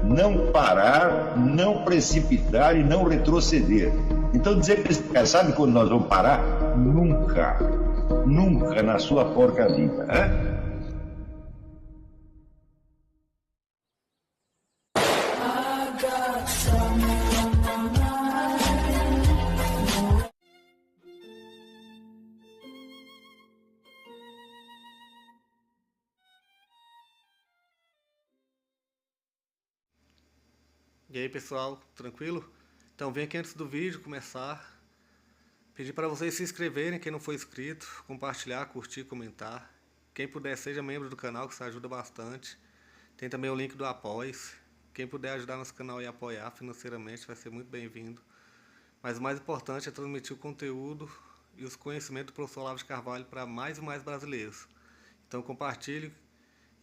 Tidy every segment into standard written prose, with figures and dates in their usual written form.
não parar, não precipitar e não retroceder. Então dizer para esse cara, sabe quando nós vamos parar? Nunca. Nunca na sua porca vida. Né? E aí pessoal, tranquilo? Então vem aqui antes do vídeo começar, pedir para vocês se inscreverem, quem não for inscrito, compartilhar, curtir, comentar. Quem puder seja membro do canal, que isso ajuda bastante. Tem também o link do Apoia-se. Quem puder ajudar nosso canal e apoiar financeiramente vai ser muito bem-vindo. Mas o mais importante é transmitir o conteúdo e os conhecimentos do professor Olavo de Carvalho para mais e mais brasileiros. Então compartilhe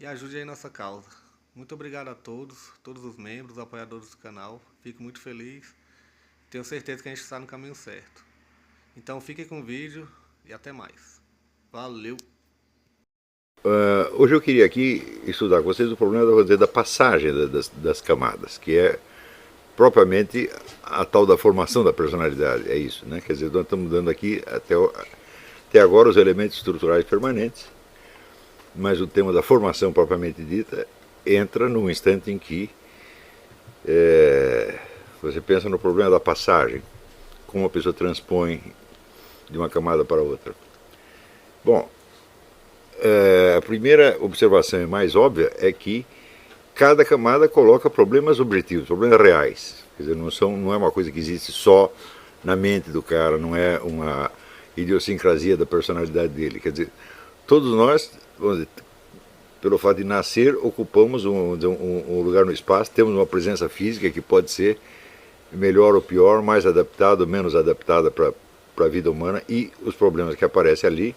e ajude aí nossa causa. Muito obrigado a todos os membros, apoiadores do canal. Fico muito feliz. Tenho certeza que a gente está no caminho certo. Então fiquem com o vídeo e até mais. Valeu! Hoje eu queria aqui estudar com vocês o problema da passagem das camadas, que é propriamente a tal da formação da personalidade. É isso, né? Quer dizer, nós estamos dando aqui até agora os elementos estruturais permanentes, mas o tema da formação propriamente dita entra num instante em que você pensa no problema da passagem, como a pessoa transpõe de uma camada para outra. Bom, a primeira observação e mais óbvia é que cada camada coloca problemas objetivos, problemas reais. Quer dizer, não é uma coisa que existe só na mente do cara, não é uma idiosincrasia da personalidade dele. Quer dizer, todos nós, vamos dizer, pelo fato de nascer, ocupamos um lugar no espaço, temos uma presença física que pode ser melhor ou pior, mais adaptada ou menos adaptada para a vida humana, e os problemas que aparecem ali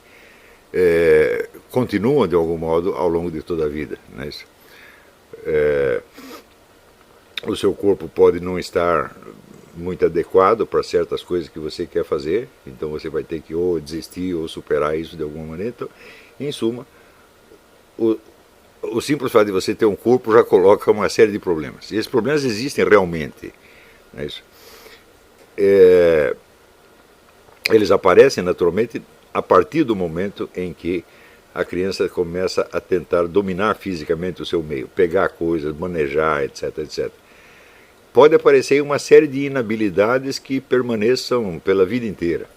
continuam de algum modo ao longo de toda a vida. Não é isso? O seu corpo pode não estar muito adequado para certas coisas que você quer fazer, então você vai ter que ou desistir ou superar isso de alguma maneira. Então, em suma, o simples fato de você ter um corpo já coloca uma série de problemas. E esses problemas existem realmente. Não é isso? Eles aparecem naturalmente a partir do momento em que a criança começa a tentar dominar fisicamente o seu meio, pegar coisas, manejar, etc, etc. Pode aparecer uma série de inabilidades que permaneçam pela vida inteira.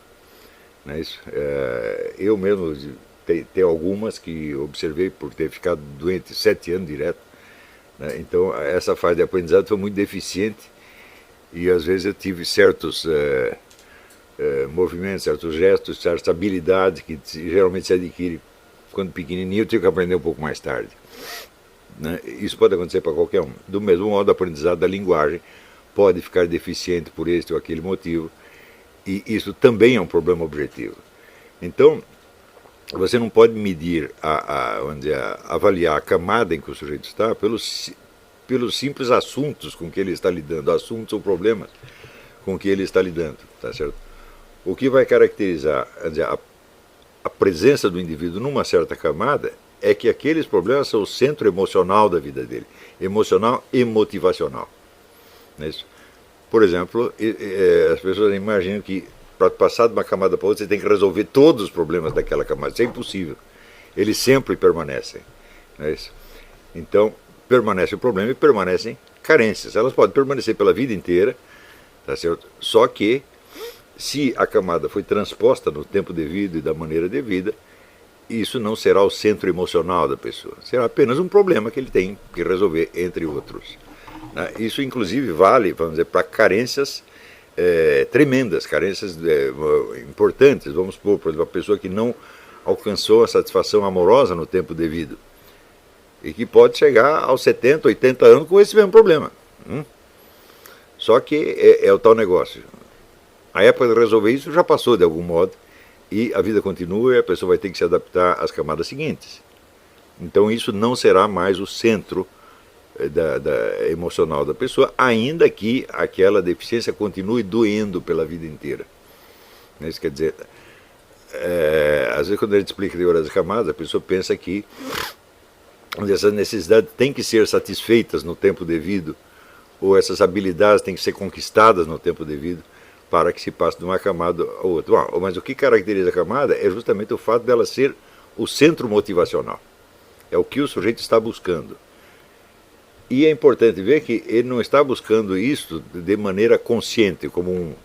Não é isso? Eu mesmo tem algumas que observei por ter ficado doente 7 anos direto, né? Então essa fase de aprendizado foi muito deficiente e às vezes eu tive certos movimentos, certos gestos, certas habilidades que geralmente se adquire quando pequenininho, eu tive que aprender um pouco mais tarde, né? Isso pode acontecer para qualquer um. Do mesmo modo, o aprendizado da linguagem pode ficar deficiente por este ou aquele motivo, e isso também é um problema objetivo. Então, você não pode medir, avaliar a camada em que o sujeito está pelos simples assuntos com que ele está lidando, assuntos ou problemas com que ele está lidando, tá certo? O que vai caracterizar a presença do indivíduo numa certa camada é que aqueles problemas são o centro emocional da vida dele, emocional e motivacional. Não é isso? Por exemplo, as pessoas imaginam que para passar de uma camada para outra você tem que resolver todos os problemas daquela camada. Isso é impossível. Eles sempre permanecem. Não é isso? Então, permanece o problema e permanecem carências. Elas podem permanecer pela vida inteira, tá certo? Só que, se a camada foi transposta no tempo devido e da maneira devida, isso não será o centro emocional da pessoa. Será apenas um problema que ele tem que resolver, entre outros. Isso, inclusive, vale, vamos dizer, para carências tremendas, carências importantes. Vamos supor, por exemplo, a pessoa que não alcançou a satisfação amorosa no tempo devido e que pode chegar aos 70, 80 anos com esse mesmo problema. Só que é o tal negócio. A época de resolver isso já passou de algum modo e a vida continua e a pessoa vai ter que se adaptar às camadas seguintes. Então isso não será mais o centro emocional da pessoa, ainda que aquela deficiência continue doendo pela vida inteira. Isso quer dizer, às vezes quando a gente explica a teoria das camadas, a pessoa pensa que essas necessidades têm que ser satisfeitas no tempo devido ou essas habilidades têm que ser conquistadas no tempo devido para que se passe de uma camada a outra. Bom, mas o que caracteriza a camada é justamente o fato dela ser o centro motivacional. É o que o sujeito está buscando. E é importante ver que ele não está buscando isso de maneira consciente, como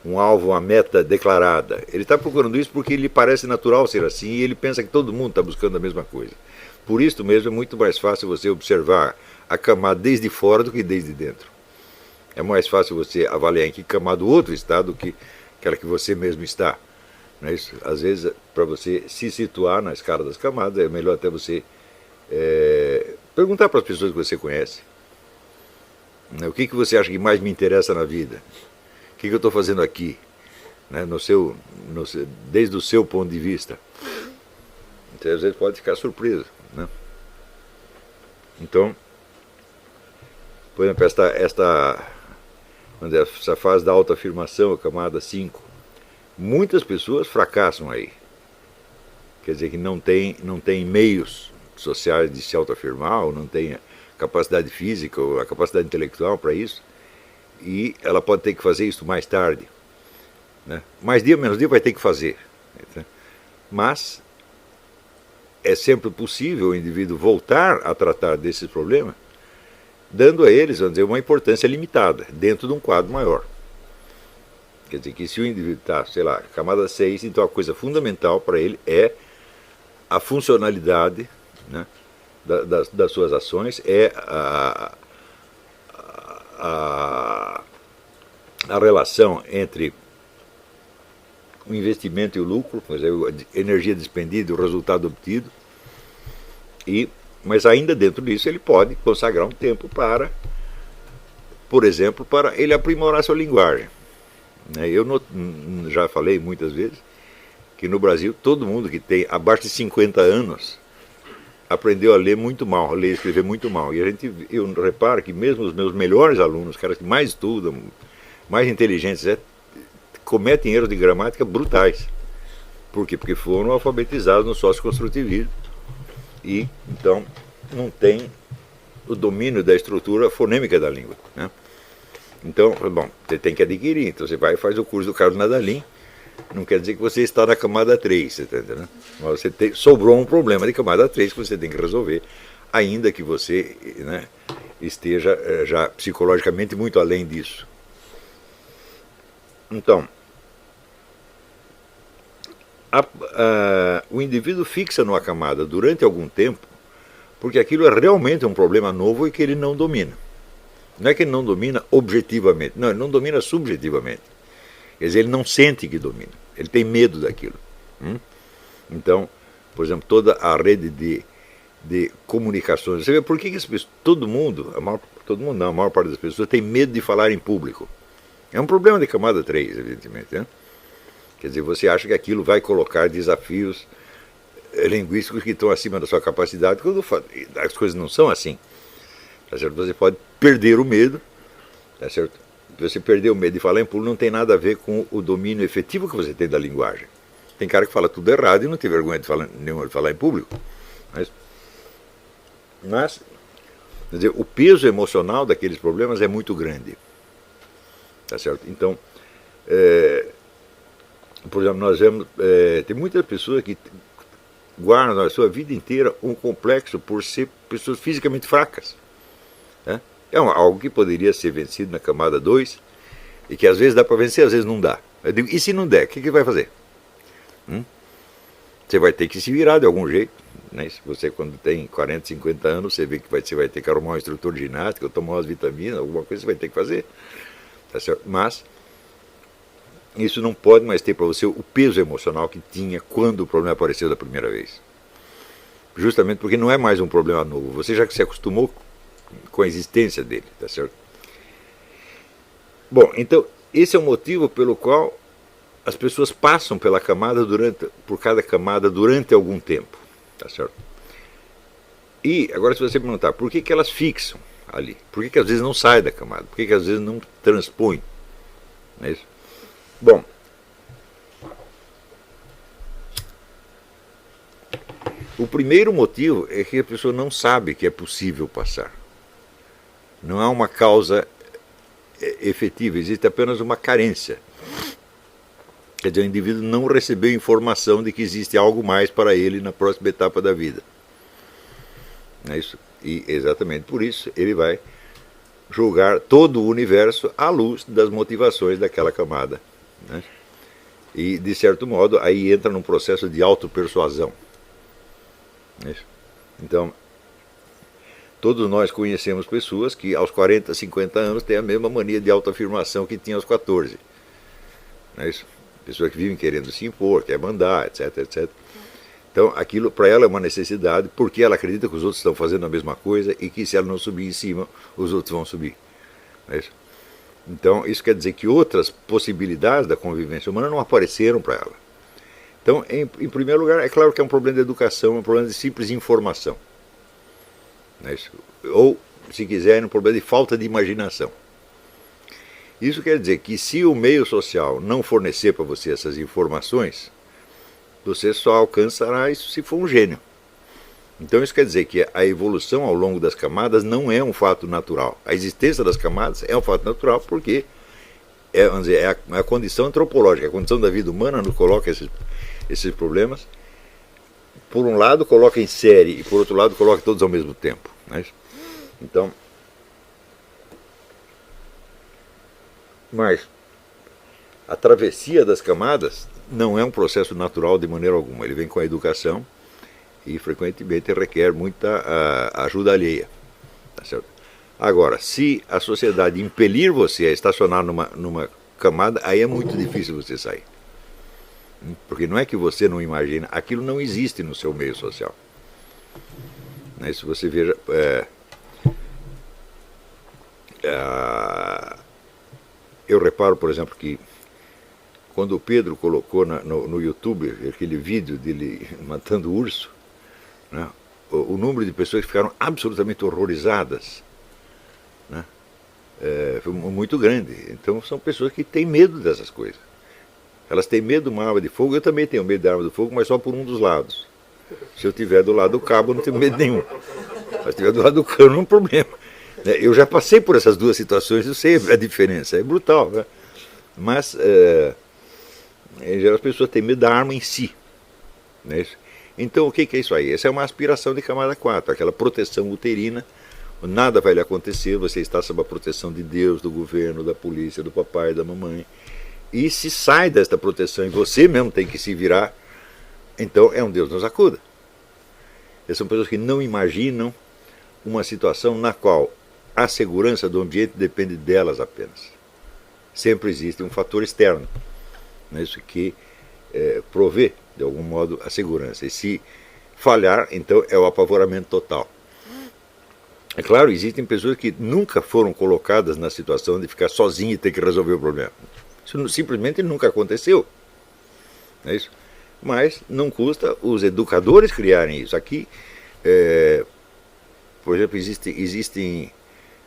um alvo, uma meta declarada. Ele está procurando isso porque lhe parece natural ser assim e ele pensa que todo mundo está buscando a mesma coisa. Por isso mesmo é muito mais fácil você observar a camada desde fora do que desde dentro. É mais fácil você avaliar em que camada o outro está do que aquela que você mesmo está. Não é isso? Às vezes, para você se situar na escala das camadas, é melhor até você perguntar para as pessoas que você conhece. O que você acha que mais me interessa na vida? O que eu estou fazendo aqui? Né? Desde o seu ponto de vista. Então, às vezes pode ficar surpreso. Né? Então, por exemplo, essa fase da autoafirmação, a camada 5, muitas pessoas fracassam aí. Quer dizer que não tem meios sociais de se autoafirmar, ou não tem a capacidade física ou a capacidade intelectual para isso, e ela pode ter que fazer isso mais tarde. Né? Mais dia, menos dia vai ter que fazer. Mas é sempre possível o indivíduo voltar a tratar desses problemas, dando a eles, vamos dizer, uma importância limitada, dentro de um quadro maior. Quer dizer que se o indivíduo está, sei lá, camada 6, então a coisa fundamental para ele é a funcionalidade, né, das suas ações, é a relação entre o investimento e o lucro, quer dizer, a energia despendida e o resultado obtido, mas ainda dentro disso ele pode consagrar um tempo para, por exemplo, para ele aprimorar sua linguagem. Eu já falei muitas vezes que no Brasil todo mundo que tem abaixo de 50 anos aprendeu a ler muito mal, a ler e escrever muito mal. E eu reparo que mesmo os meus melhores alunos, os caras que mais estudam, mais inteligentes, cometem erros de gramática brutais. Por quê? Porque foram alfabetizados no socioconstrutivismo e então não tem o domínio da estrutura fonêmica da língua. Né? Então, bom, você tem que adquirir. Então você vai e faz o curso do Carlos Nadalim. Não quer dizer que você está na camada 3, você está entendendo? Mas sobrou um problema de camada 3 que você tem que resolver, ainda que você, né, esteja já psicologicamente muito além disso. Então, o indivíduo fixa numa camada durante algum tempo, porque aquilo é realmente um problema novo e que ele não domina. Não é que ele não domina objetivamente, não, ele não domina subjetivamente. Quer dizer, ele não sente que domina, ele tem medo daquilo. Então, por exemplo, toda a rede de comunicações, você vê por que as pessoas, todo mundo não, a maior parte das pessoas tem medo de falar em público. É um problema de camada 3, evidentemente. Né? Quer dizer, você acha que aquilo vai colocar desafios linguísticos que estão acima da sua capacidade, quando as coisas não são assim. Tá certo? Você pode perder o medo, tá certo? Você perder o medo de falar em público não tem nada a ver com o domínio efetivo que você tem da linguagem. Tem cara que fala tudo errado e não tem vergonha de falar em público. Mas quer dizer, o peso emocional daqueles problemas é muito grande. Tá certo? Então, por exemplo, nós vemos, tem muitas pessoas que guardam a sua vida inteira um complexo por ser pessoas fisicamente fracas. Né? É algo que poderia ser vencido na camada 2 e que às vezes dá para vencer, às vezes não dá. Eu digo, e se não der, o que vai fazer? Você vai ter que se virar de algum jeito. Né? Se você, quando tem 40, 50 anos, você vê que você vai ter que arrumar um instrutor de ginástica, ou tomar umas vitaminas, alguma coisa você vai ter que fazer. Tá certo? Mas isso não pode mais ter para você o peso emocional que tinha quando o problema apareceu da primeira vez. Justamente porque não é mais um problema novo. Você já se acostumou com a existência dele, tá certo? Bom, então esse é o motivo pelo qual as pessoas passam por cada camada durante algum tempo, tá certo? E agora, se você perguntar por que elas fixam ali, por que às vezes não sai da camada, por que às vezes não transpõe, não é isso? Bom, o primeiro motivo é que a pessoa não sabe que é possível passar. Não há uma causa efetiva, existe apenas uma carência. Quer dizer, o indivíduo não recebeu informação de que existe algo mais para ele na próxima etapa da vida. É isso. E exatamente por isso ele vai julgar todo o universo à luz das motivações daquela camada, né? E, de certo modo, aí entra num processo de autopersuasão. É isso. Então, todos nós conhecemos pessoas que aos 40, 50 anos têm a mesma mania de autoafirmação que tinha aos 14. Não é isso? Pessoas que vivem querendo se impor, quer mandar, etc, etc. Então, aquilo para ela é uma necessidade, porque ela acredita que os outros estão fazendo a mesma coisa e que se ela não subir em cima, os outros vão subir. Não é isso? Então, isso quer dizer que outras possibilidades da convivência humana não apareceram para ela. Então, em primeiro lugar, é claro que é um problema de educação, é um problema de simples informação. Não é isso? Ou, se quiser, é um problema de falta de imaginação. Isso quer dizer que se o meio social não fornecer para você essas informações, você só alcançará isso se for um gênio. Então isso quer dizer que a evolução ao longo das camadas não é um fato natural. A existência das camadas é um fato natural porque vamos dizer, é a condição antropológica, a condição da vida humana nos coloca esses problemas. Por um lado coloca em série e por outro lado coloca todos ao mesmo tempo. Né? Então, mas a travessia das camadas não é um processo natural de maneira alguma. Ele vem com a educação e frequentemente requer muita ajuda alheia. Tá certo? Agora, se a sociedade impelir você a estacionar numa camada, aí é muito difícil você sair. Porque não é que você não imagina, aquilo não existe no seu meio social. Né? Se você veja... eu reparo, por exemplo, que quando o Pedro colocou no YouTube aquele vídeo dele matando o urso, né, o número de pessoas que ficaram absolutamente horrorizadas, né, foi muito grande. Então são pessoas que têm medo dessas coisas. Elas têm medo de uma arma de fogo. Eu também tenho medo de arma de fogo, mas só por um dos lados. Se eu estiver do lado do cabo, eu não tenho medo nenhum. Mas se estiver do lado do cano, não é um problema. Eu já passei por essas duas situações, eu sei a diferença, é brutal, né? Mas em geral as pessoas têm medo da arma em si, não é isso? Então o que é isso aí? Essa é uma aspiração de camada 4, aquela proteção uterina, nada vai lhe acontecer, você está sob a proteção de Deus, do governo, da polícia, do papai, da mamãe, e se sai desta proteção e você mesmo tem que se virar, então é um Deus nos acuda. Essas são pessoas que não imaginam uma situação na qual a segurança do ambiente depende delas apenas. Sempre existe um fator externo, né, isso que provê, de algum modo, a segurança. E se falhar, então é o apavoramento total. É claro, existem pessoas que nunca foram colocadas na situação de ficar sozinho e ter que resolver o problema. Isso simplesmente nunca aconteceu. É isso? Mas não custa os educadores criarem isso. Aqui, por exemplo, existem,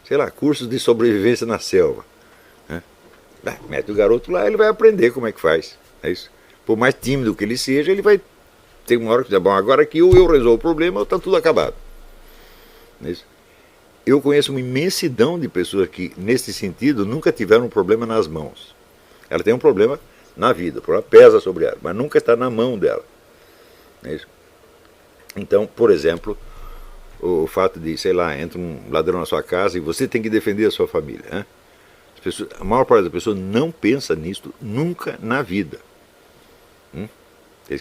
sei lá, cursos de sobrevivência na selva. Né? Mete o garoto lá, ele vai aprender como é que faz. É isso? Por mais tímido que ele seja, ele vai ter uma hora que dizer, bom, agora aqui ou eu resolvo o problema ou está tudo acabado. É isso? Eu conheço uma imensidão de pessoas que, nesse sentido, nunca tiveram um problema nas mãos. Ela tem um problema na vida, o problema pesa sobre ela, mas nunca está na mão dela. É isso? Então, por exemplo, o fato de, sei lá, entra um ladrão na sua casa e você tem que defender a sua família. Né? A maior parte das pessoas não pensa nisso nunca na vida.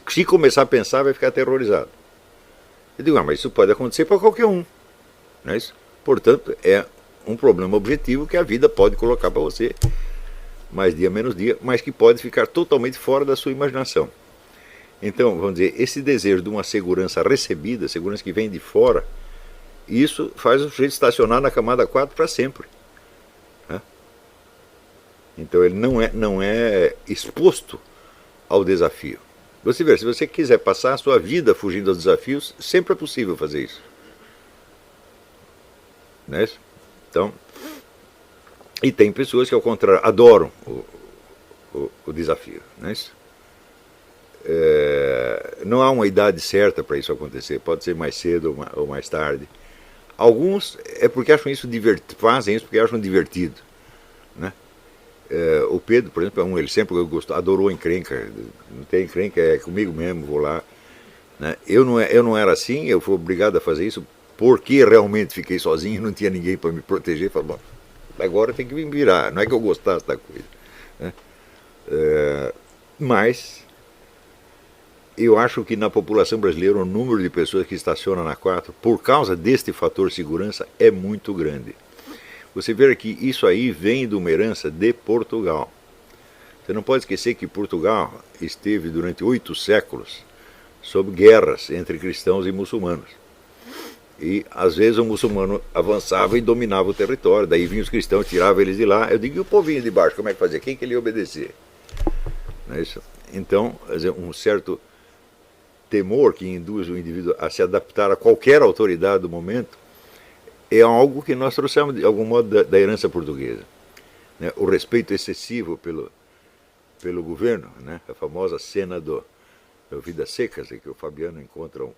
Se começar a pensar, vai ficar aterrorizado. Eu digo, mas isso pode acontecer para qualquer um. Não é isso? Portanto, é um problema objetivo que a vida pode colocar para você, mais dia menos dia, mas que pode ficar totalmente fora da sua imaginação. Então, vamos dizer, esse desejo de uma segurança recebida, segurança que vem de fora, isso faz o sujeito estacionar na camada 4 para sempre. Né? Então ele não é exposto ao desafio. Você vê, se você quiser passar a sua vida fugindo dos desafios, sempre é possível fazer isso. Não é isso? Então, e tem pessoas que, ao contrário, adoram o desafio. Não é isso? Não há uma idade certa para isso acontecer. Pode ser mais cedo ou mais tarde. Alguns é porque acham isso fazem isso porque acham divertido, né? O Pedro, por exemplo, ele sempre adorou encrenca. Não tem encrenca, é comigo mesmo, vou lá. Né? Eu não era assim, eu fui obrigado a fazer isso porque realmente fiquei sozinho, não tinha ninguém para me proteger. Falei, bom, agora tem que me virar, não é que eu gostasse da coisa. Né? Mas eu acho que na população brasileira o número de pessoas que estacionam na 4, por causa deste fator segurança, é muito grande. Você vê que isso aí vem de uma herança de Portugal. Você não pode esquecer que Portugal esteve durante 8 séculos sob guerras entre cristãos e muçulmanos. E às vezes o muçulmano avançava e dominava o território, daí vinham os cristãos, tiravam eles de lá. Eu digo, e o povinho de baixo, como é que fazia? Quem que ele ia obedecer? Não é isso? Então, um certo temor que induz o indivíduo a se adaptar a qualquer autoridade do momento é algo que nós trouxemos de algum modo da herança portuguesa. Né? O respeito excessivo pelo governo, né? A famosa cena do Vidas Secas, em que o Fabiano encontra um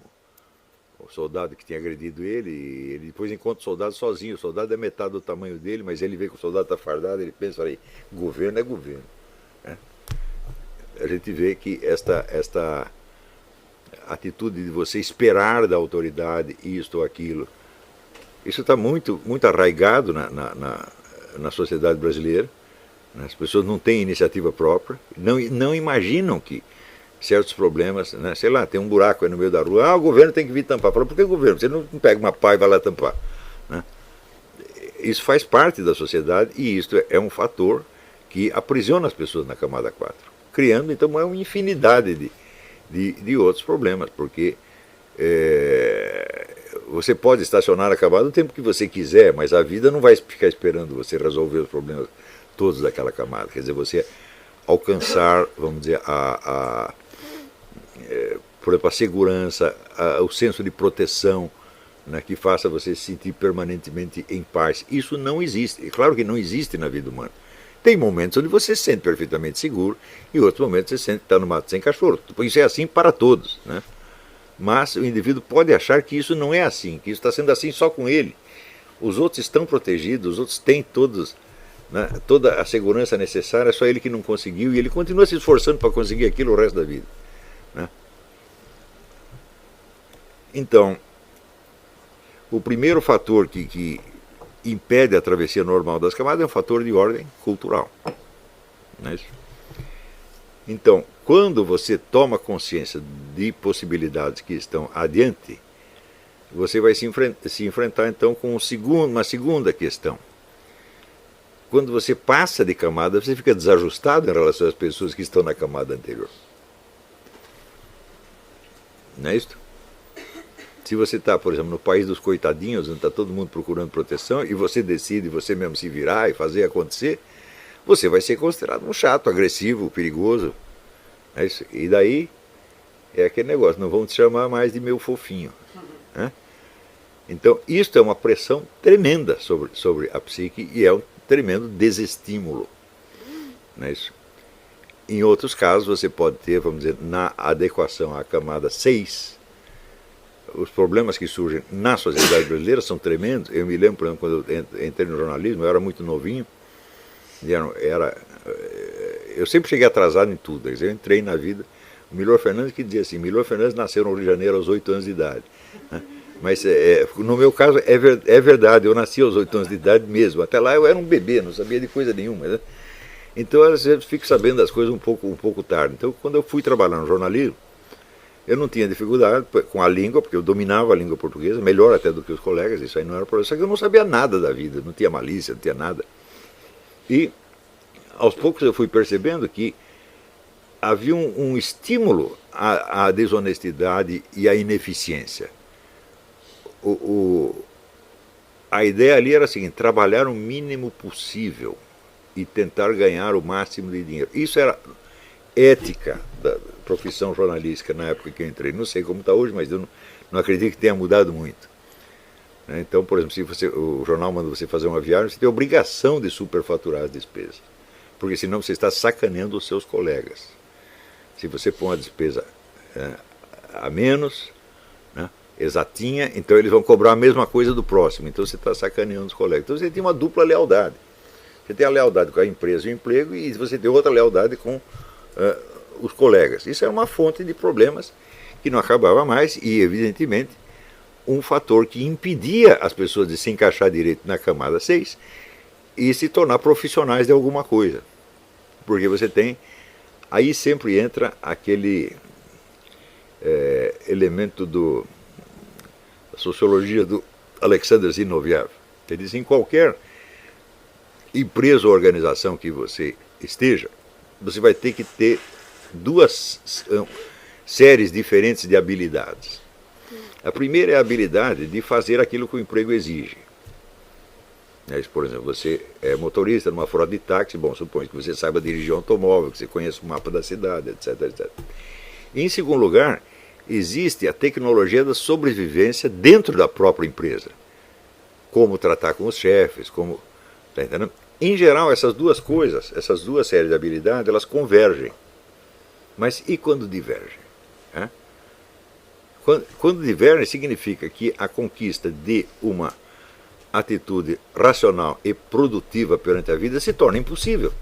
soldado que tinha agredido ele, e ele depois encontra o soldado sozinho. O soldado é metade do tamanho dele, mas ele vê que o soldado está fardado, ele pensa aí, governo é governo. Né? A gente vê que esta atitude de você esperar da autoridade isto ou aquilo, isso está muito arraigado na sociedade brasileira. Né? As pessoas não têm iniciativa própria, não imaginam que certos problemas, né? Sei lá, tem um buraco aí no meio da rua, o governo tem que vir tampar. Fala, por que o governo? Você não pega uma pá e vai lá tampar. Né? Isso faz parte da sociedade e isso é um fator que aprisiona as pessoas na camada 4, criando então uma infinidade de outros problemas, porque você pode estacionar a camada o tempo que você quiser, mas a vida não vai ficar esperando você resolver os problemas todos daquela camada. Quer dizer, você alcançar, vamos dizer, por exemplo, a segurança, o senso de proteção, né, que faça você se sentir permanentemente em paz. Isso não existe. É claro que não existe na vida humana. Tem momentos onde você se sente perfeitamente seguro e outros momentos você sente que está no mato sem cachorro. Isso é assim para todos. Né? Mas o indivíduo pode achar que isso não é assim, que isso está sendo assim só com ele. Os outros estão protegidos, os outros têm todos, né, toda a segurança necessária, é só ele que não conseguiu e ele continua se esforçando para conseguir aquilo o resto da vida. Né? Então, o primeiro fator que impede a travessia normal das camadas é um fator de ordem cultural. Não é isso? Então, quando você toma consciência de possibilidades que estão adiante, você vai se enfrentar então com uma segunda questão. Quando você passa de camada, você fica desajustado em relação às pessoas que estão na camada anterior. Não é isso? Se você está, por exemplo, no país dos coitadinhos, onde está todo mundo procurando proteção, e você decide você mesmo se virar e fazer acontecer, você vai ser considerado um chato, agressivo, perigoso. É isso? E daí é aquele negócio, não vão te chamar mais de meu fofinho. Né? Então, isso é uma pressão tremenda sobre a psique e é um tremendo desestímulo. Não é isso? Em outros casos, você pode ter, vamos dizer, na adequação à camada 6, os problemas que surgem na sociedade brasileira são tremendos. Eu me lembro, por exemplo, quando eu entrei no jornalismo, eu era muito novinho, eu sempre cheguei atrasado em tudo. Eu entrei na vida, o Milor Fernandes que dizia assim, Milor Fernandes nasceu no Rio de Janeiro aos 8 anos de idade. Né? Mas no meu caso é verdade, eu nasci aos 8 anos de idade mesmo. Até lá eu era um bebê, não sabia de coisa nenhuma. Né? Então às vezes eu fico sabendo das coisas um pouco tarde. Então quando eu fui trabalhar no jornalismo, eu não tinha dificuldade com a língua, porque eu dominava a língua portuguesa, melhor até do que os colegas, isso aí não era problema. Só que eu não sabia nada da vida, não tinha malícia, não tinha nada. E aos poucos eu fui percebendo que havia um estímulo à desonestidade e à ineficiência. A ideia ali era a seguinte, trabalhar o mínimo possível e tentar ganhar o máximo de dinheiro. Isso era ética da profissão jornalística na época que eu entrei. Não sei como está hoje, mas eu não acredito que tenha mudado muito. Então, por exemplo, se o jornal manda você fazer uma viagem, você tem a obrigação de superfaturar as despesas. Porque senão você está sacaneando os seus colegas. Se você põe a despesa a menos, né, exatinha, então eles vão cobrar a mesma coisa do próximo. Então você está sacaneando os colegas. Então você tem uma dupla lealdade. Você tem a lealdade com a empresa e o emprego, e você tem outra lealdade com os colegas. Isso é uma fonte de problemas que não acabava mais e, evidentemente, um fator que impedia as pessoas de se encaixar direito na camada 6 e se tornar profissionais de alguma coisa. Porque você tem... Aí sempre entra aquele elemento da sociologia do Alexander Zinoviev. Ele diz: em qualquer empresa ou organização que você esteja, você vai ter que ter duas séries diferentes de habilidades. A primeira é a habilidade de fazer aquilo que o emprego exige. Por exemplo, você é motorista numa frota de táxi, bom, suponho que você saiba dirigir um automóvel, que você conheça o mapa da cidade, etc, etc. Em segundo lugar, existe a tecnologia da sobrevivência dentro da própria empresa. Como tratar com os chefes, como... Tá entendendo? Em geral, essas duas coisas, essas duas séries de habilidades, elas convergem. Mas e quando divergem? Quando divergem, significa que a conquista de uma atitude racional e produtiva perante a vida se torna impossível.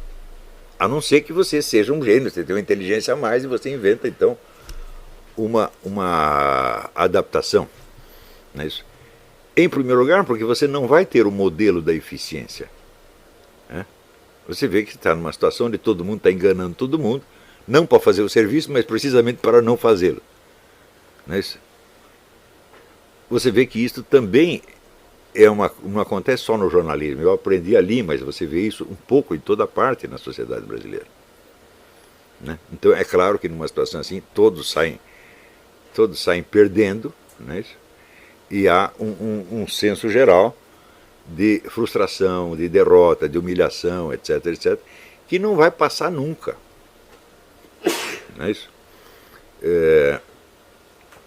A não ser que você seja um gênio, você tem uma inteligência a mais e você inventa, então, uma adaptação. Não é isso? Em primeiro lugar, porque você não vai ter o modelo da eficiência. Você vê que está numa situação onde todo mundo está enganando todo mundo, não para fazer o serviço, mas precisamente para não fazê-lo. Não é isso? Você vê que isso também não acontece só no jornalismo. Eu aprendi ali, mas você vê isso um pouco em toda parte na sociedade brasileira. Então é claro que numa situação assim todos saem perdendo, não é isso? E há um senso geral de frustração, de derrota, de humilhação, etc, etc, que não vai passar nunca. Não é isso?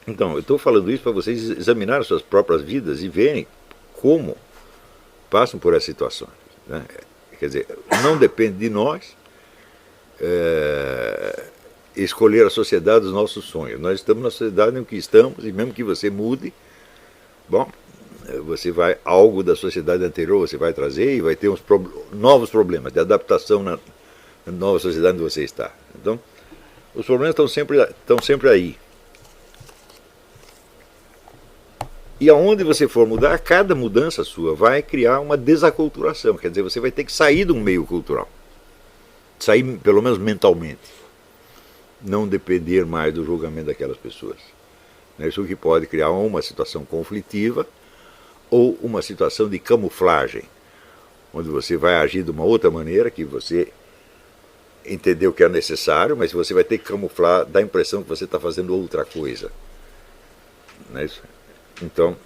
Então, eu estou falando isso para vocês examinarem suas próprias vidas e verem como passam por essas situações. Quer dizer, não depende de nós escolher a sociedade dos nossos sonhos. Nós estamos na sociedade em que estamos, e mesmo que você mude, bom, você vai, algo da sociedade anterior você vai trazer e vai ter novos problemas de adaptação na nova sociedade onde você está. Então, os problemas estão sempre aí. E aonde você for mudar, cada mudança sua vai criar uma desaculturação. Quer dizer, você vai ter que sair de um meio cultural. Sair, pelo menos mentalmente. Não depender mais do julgamento daquelas pessoas. Isso que pode criar uma situação conflitiva ou uma situação de camuflagem, onde você vai agir de uma outra maneira, que você entendeu que é necessário, mas você vai ter que camuflar, dá a impressão que você está fazendo outra coisa. Não é isso? Então,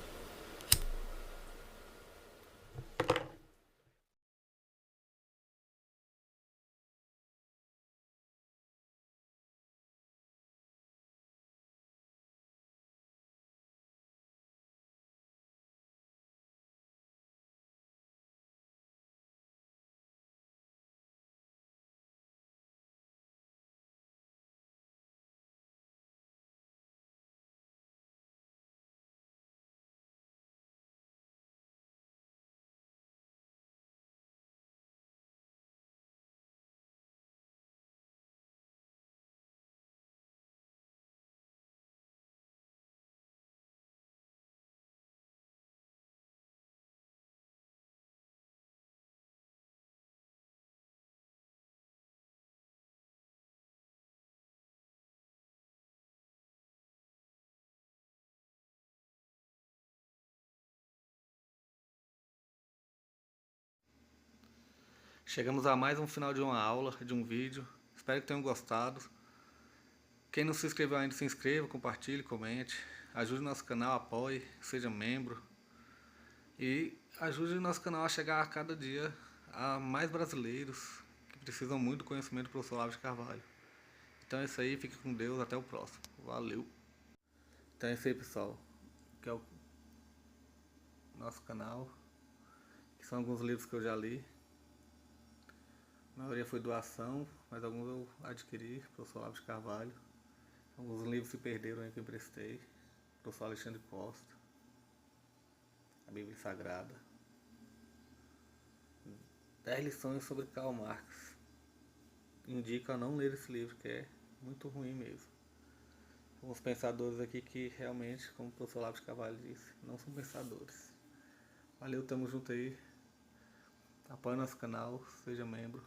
chegamos a mais um final de uma aula, de um vídeo. Espero que tenham gostado. Quem não se inscreveu ainda, se inscreva, compartilhe, comente. Ajude nosso canal, apoie, seja membro. E ajude nosso canal a chegar a cada dia a mais brasileiros que precisam muito do conhecimento do professor Olavo de Carvalho. Então é isso aí, fique com Deus, até o próximo. Valeu! Então é isso aí, pessoal. Que é o nosso canal. Que são alguns livros que eu já li. A maioria foi doação, mas alguns eu adquiri, professor Olavo de Carvalho. Alguns livros se perderam aí que eu emprestei. professor Alexandre Costa, a Bíblia Sagrada, 10 lições sobre Karl Marx. Indico a não ler esse livro, que é muito ruim mesmo. Alguns pensadores aqui que realmente, como o professor Olavo de Carvalho disse, não são pensadores. Valeu, tamo junto aí. Apoie nosso canal, seja membro.